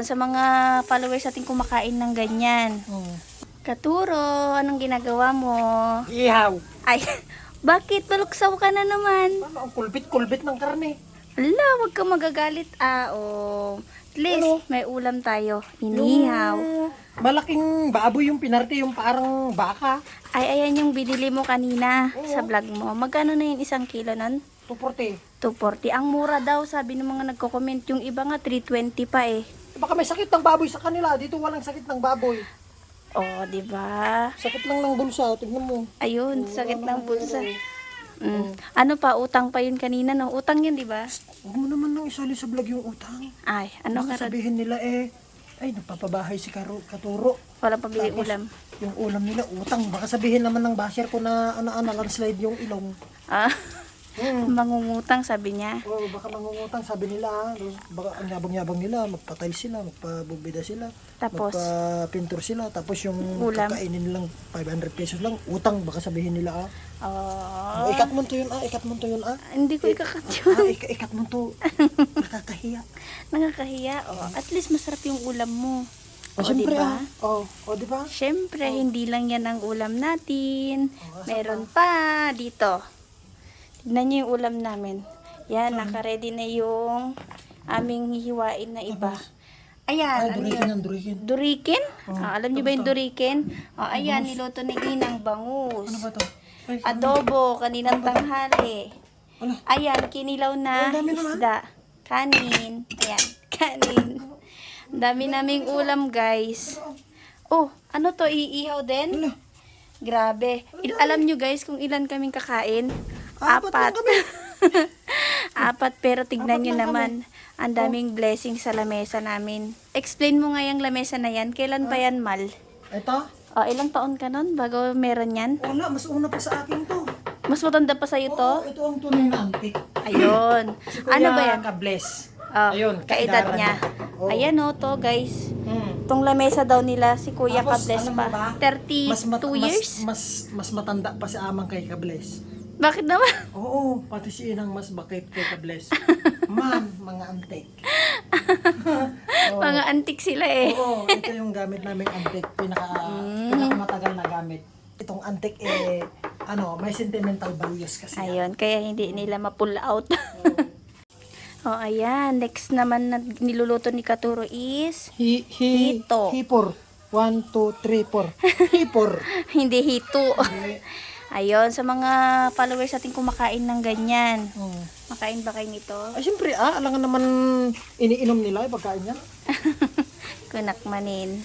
Sa mga followers natin kumakain ng ganyan. Katuro, anong ginagawa mo? Ihaw. Ay, bakit? Baluksaw ka na naman. Ano ang kulbit-kulbit ng karne? Ala, wag ka magagalit. At least, Ano? may ulam tayo. Inihaw. Yung malaking baboy yung pinarte, yung parang baka. Ay, ayan yung binili mo kanina sa vlog mo. Magkano na yung 1 kilo nun? 240. 240. Ang mura daw, sabi ng mga nagko-comment. Yung iba nga, 320 pa eh. Baka may sakit ng baboy sa kanila. Dito walang sakit ng baboy. Oh, di ba? Sakit lang ng bulsa. Tignan mo. Ayun, sakit ng bulsa. Ano pa, utang pa yun kanina, no? Utang yun, di ba? Huwag mo naman nang isali sa vlog yung utang. Ay, ano Baka ka sabihin nila ay nagpapabahay si Katuro. Walang pabili Tapos, ulam. Yung ulam nila, utang. Baka sabihin naman ng basher ko na landslide yung ilong. Ah, mangungutang, sabi niya. Oh, baka mangungutang, sabi nila. Baka ang yabang-yabang nila, magpatile sila, magpabubida sila. Tapos? Magpapintur sila. Tapos yung Ulam. kakainin nilang 500 pesos lang, utang. Baka sabihin nila, Oh, ikat mo to yun, ikat mo to yun, hindi ko ikakat yun. ikat mo to. Nakakahiya. Nakakahiya. Oh, at least masarap yung ulam mo. O, siyempre, diba? diba? Siyempre, hindi lang yan ang ulam natin. Meron pa dito. Tignan nyo yung ulam namin. Yan, naka-ready na yung aming hihiwain na iba. Ayan, ano yun? Durikin. Durikin? Alam niyo ba yung durikin? Ayan, niluto ni Inang bangus. Ano ba to? Ay, Adobo, kaninang tanghali. Ala. Ayan, kinilaw na Ang dami naman. isda. Kanin. Ayan, kanin. Ang dami naming ulam, guys. Oh, ano to? Iihaw din? Ala. Grabe. Alam nyo, guys, kung ilan kaming kakain? Apat lang kami. Apat, pero tignan Apat nyo lang naman. Ang daming blessing sa lamesa namin. Explain mo nga yung lamesa na yan. Kailan pa yan, Mal? Ito? Ilang taon ka nun bago meron yan? Wala, mas una pa sa akin to. Mas matanda pa sa'yo to? Oo, ito ang tunay na antik. Ayun. Si Kuya Ano ba yan? Ka-bless. Oh, Ayun, kaedad kaedaran niya. Oo. Ayan o to, guys. Mm. Itong lamesa daw nila, si Kuya Tapos, Ka-bless alam mo pa. ba, 32 years? Mas matanda pa si Amang kay Ka-bless. Bakit naman? Oo, pati si Inang mas bakit kay Ka-bless. Man, mga antik. Oo. Mga antik sila eh. Oo, ito yung gamit namin antik. Pinakamatagal na gamit. Itong antik may sentimental values kasi. Ayun, kaya hindi nila ma-pull out. Ayan. Next naman na niluluto ni Katuro is hito. Hipor. 1, 2, 3, 4. Hipor. Hindi hito. Ayun, sa mga followers natin kumakain ng ganyan. Makain ba kayo nito? Ay, siyempre, alangan naman iniinom nila yung pagkain yan. Kunakmanin.